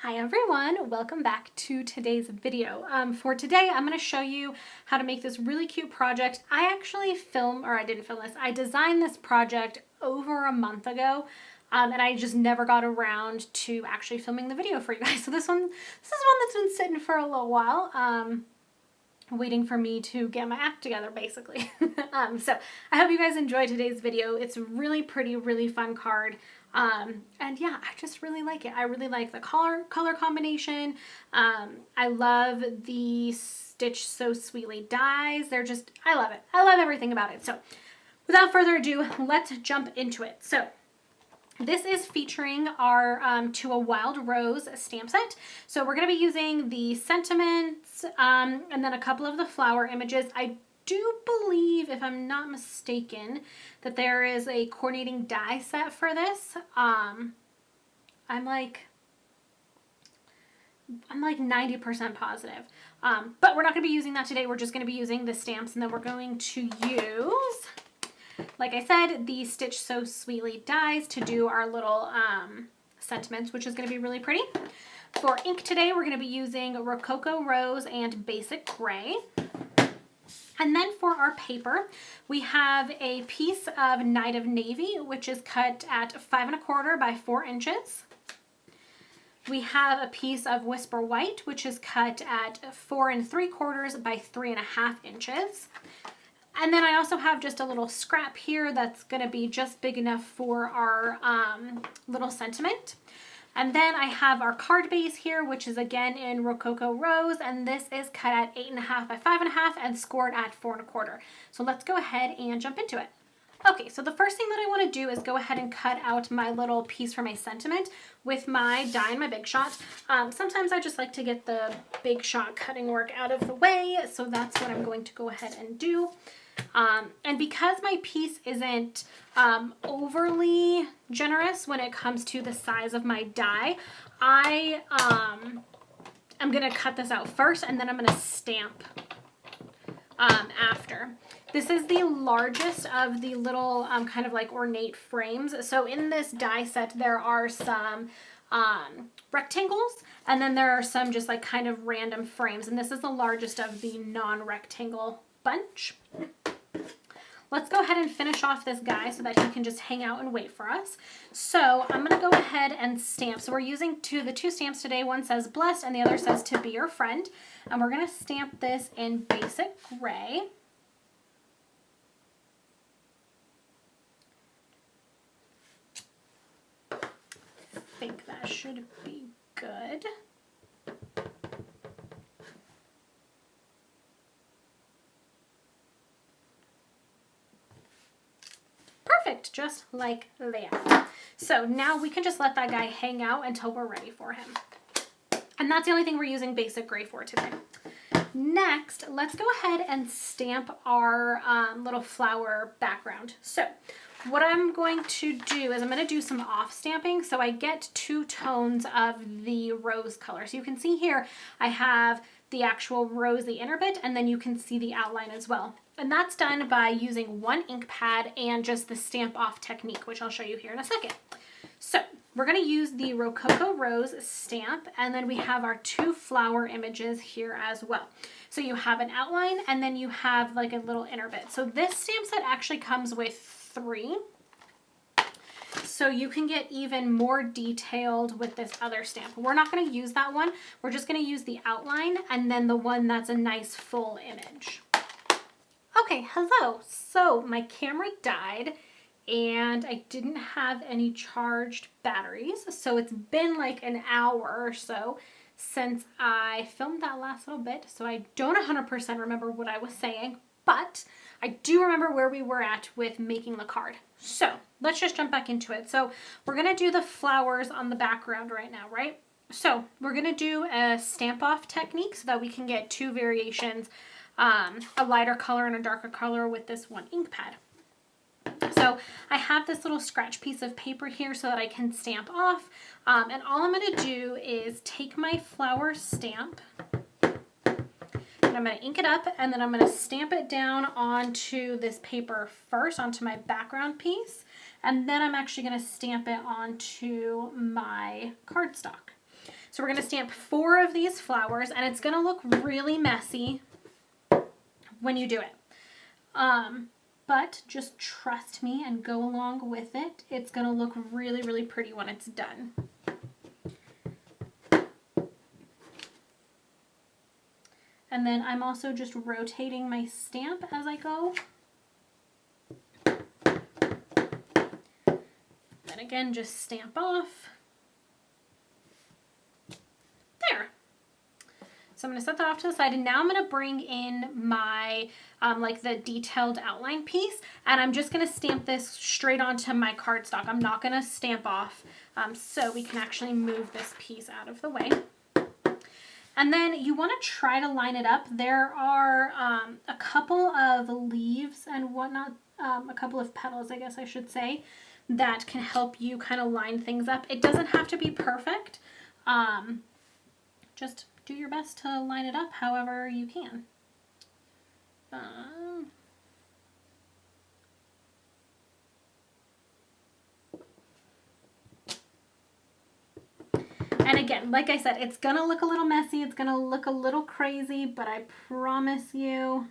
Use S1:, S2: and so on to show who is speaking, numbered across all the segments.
S1: Hi everyone, welcome back to today's video. For today, I'm going to show you how to make this really cute project. I designed this project over a month ago, and I just never got around to actually filming the video for you guys. So this is one that's been sitting for a little while, waiting for me to get my act together, basically. So I hope you guys enjoy today's video. It's a really pretty, really fun card. And yeah, I just really like it. I really like the color combination. I love the Stitch So Sweetly dies. I love it. I love everything about it. So without further ado, let's jump into it. So this is featuring our To a Wild Rose stamp set. So we're going to be using the sentiments and then a couple of the flower images. I do believe, if I'm not mistaken, that there is a coordinating die set for this. I'm like 90% positive. But we're not going to be using that today. We're just going to be using the stamps, and then we're going to use, like I said, the Stitch So Sweetly dies to do our little sentiments, which is going to be really pretty. For ink today, we're going to be using Rococo Rose and Basic Gray. And then for our paper, we have a piece of Night of Navy, which is cut at 5 1/4 by 4 inches. We have a piece of Whisper White, which is cut at 4 3/4 by 3 1/2 inches. And then I also have just a little scrap here that's going to be just big enough for our little sentiment. And then I have our card base here, which is again in Rococo Rose, and this is cut at 8 1/2 by 5 1/2 and scored at 4 1/4. So let's go ahead and jump into it. Okay, so the first thing that I want to do is go ahead and cut out my little piece for my sentiment with my die and my Big Shot. Sometimes I just like to get the Big Shot cutting work out of the way, so that's what I'm going to go ahead and do. And because my piece isn't overly generous when it comes to the size of my die, I'm going to cut this out first, and then I'm going to stamp after. This is the largest of the little kind of like ornate frames. So in this die set, there are some rectangles, and then there are some just like kind of random frames, and this is the largest of the non-rectangle bunch. Let's go ahead and finish off this guy so that he can just hang out and wait for us. So I'm going to go ahead and stamp. So we're using the two stamps today. One says Blessed and the other says To Be Your Friend. And we're going to stamp this in Basic Gray. I think that should be good. Perfect, just like that. So now we can just let that guy hang out until we're ready for him. And that's the only thing we're using Basic Gray for today. Next, let's go ahead and stamp our little flower background. So what I'm going to do is I'm going to do some off stamping so I get 2 tones of the rose color. So you can see here I have the actual rosy inner bit, and then you can see the outline as well. And that's done by using 1 ink pad and just the stamp off technique, which I'll show you here in a second. So we're going to use the Rococo Rose stamp, and then we have our 2 flower images here as well. So you have an outline, and then you have like a little inner bit. So this stamp set actually comes with 3. So you can get even more detailed with this other stamp. We're not going to use that one. We're just going to use the outline and then the one that's a nice full image. Okay, hello. So my camera died and I didn't have any charged batteries. So it's been like an hour or so since I filmed that last little bit. So I don't 100% remember what I was saying, but I do remember where we were at with making the card. So let's just jump back into it. So we're going to do the flowers on the background right now, right? So we're going to do a stamp off technique so that we can get 2 variations, a lighter color and a darker color with this 1 ink pad. So I have this little scratch piece of paper here so that I can stamp off. And all I'm going to do is take my flower stamp, and I'm going to ink it up, and then I'm going to stamp it down onto this paper first, onto my background piece, and then I'm actually going to stamp it onto my cardstock. So we're going to stamp 4 of these flowers, and it's going to look really messy when you do it. But just trust me and go along with it. It's going to look really, really pretty when it's done. And then I'm also just rotating my stamp as I go. Then again, just stamp off. There. So I'm going to set that off to the side, and now I'm going to bring in my, like the detailed outline piece, and I'm just going to stamp this straight onto my cardstock. I'm not going to stamp off, so we can actually move this piece out of the way. And then you want to try to line it up. There are a couple of leaves and whatnot, a couple of petals, I guess I should say, that can help you kind of line things up. It doesn't have to be perfect. Just do your best to line it up however you can. And again, like I said, it's gonna look a little messy, it's gonna look a little crazy, but I promise you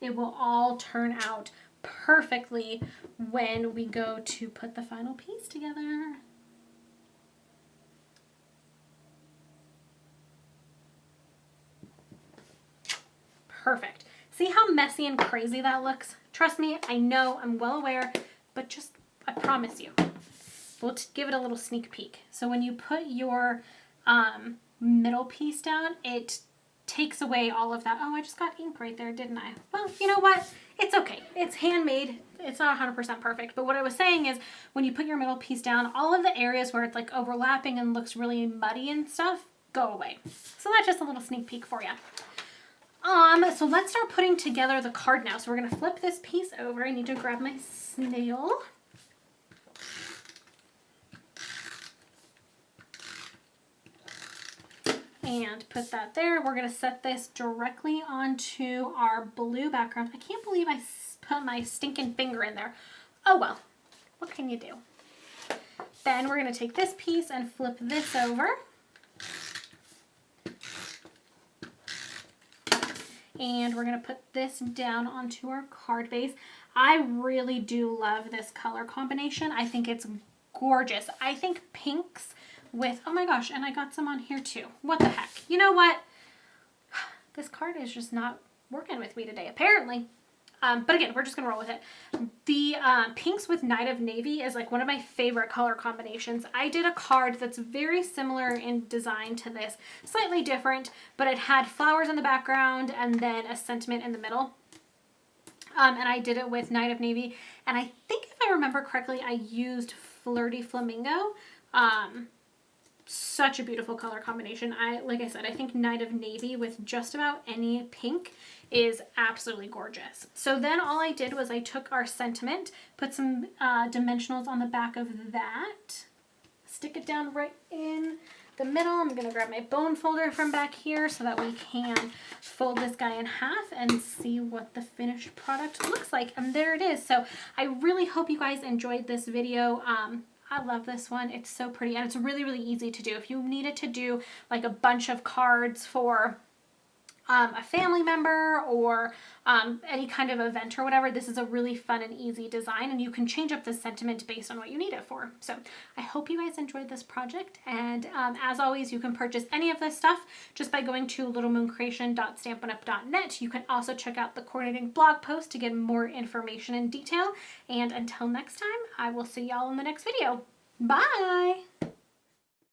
S1: it will all turn out perfectly when we go to put the final piece together. Perfect. See how messy and crazy that looks? Trust me, I know, I'm well aware, but just, I promise you. We'll give it a little sneak peek. So when you put your middle piece down, it takes away all of that. Oh, I just got ink right there, didn't I? Well, you know what? It's okay. It's handmade. It's not 100% perfect. But what I was saying is when you put your middle piece down, all of the areas where it's like overlapping and looks really muddy and stuff go away. So that's just a little sneak peek for you. So let's start putting together the card now. So we're going to flip this piece over. I need to grab my snail. And put that there. We're going to set this directly onto our blue background. I can't believe I put my stinking finger in there. Oh well, what can you do? Then we're going to take this piece and flip this over. And we're going to put this down onto our card base. I really do love this color combination. I think it's gorgeous. I think pinks with, oh my gosh, and I got some on here too. What the heck? You know what? This card is just not working with me today, apparently. But again, we're just going to roll with it. The pinks with Night of Navy is like one of my favorite color combinations. I did a card that's very similar in design to this, slightly different, but it had flowers in the background and then a sentiment in the middle. And I did it with Night of Navy. And I think if I remember correctly, I used Flirty Flamingo. Such a beautiful color combination. Like I said, I think Night of Navy with just about any pink is absolutely gorgeous. So then all I did was I took our sentiment, put some dimensionals on the back of that, stick it down right in the middle. I'm going to grab my bone folder from back here so that we can fold this guy in half and see what the finished product looks like. And there it is. So I really hope you guys enjoyed this video. I love this one. It's so pretty and it's really, really easy to do. If you needed to do like a bunch of cards for a family member or any kind of event or whatever, this is a really fun and easy design, and you can change up the sentiment based on what you need it for. So I hope you guys enjoyed this project, and as always, you can purchase any of this stuff just by going to littlemooncreation.stampinup.net. You can also check out the coordinating blog post to get more information in detail, and until next time, I will see y'all in the next video. Bye!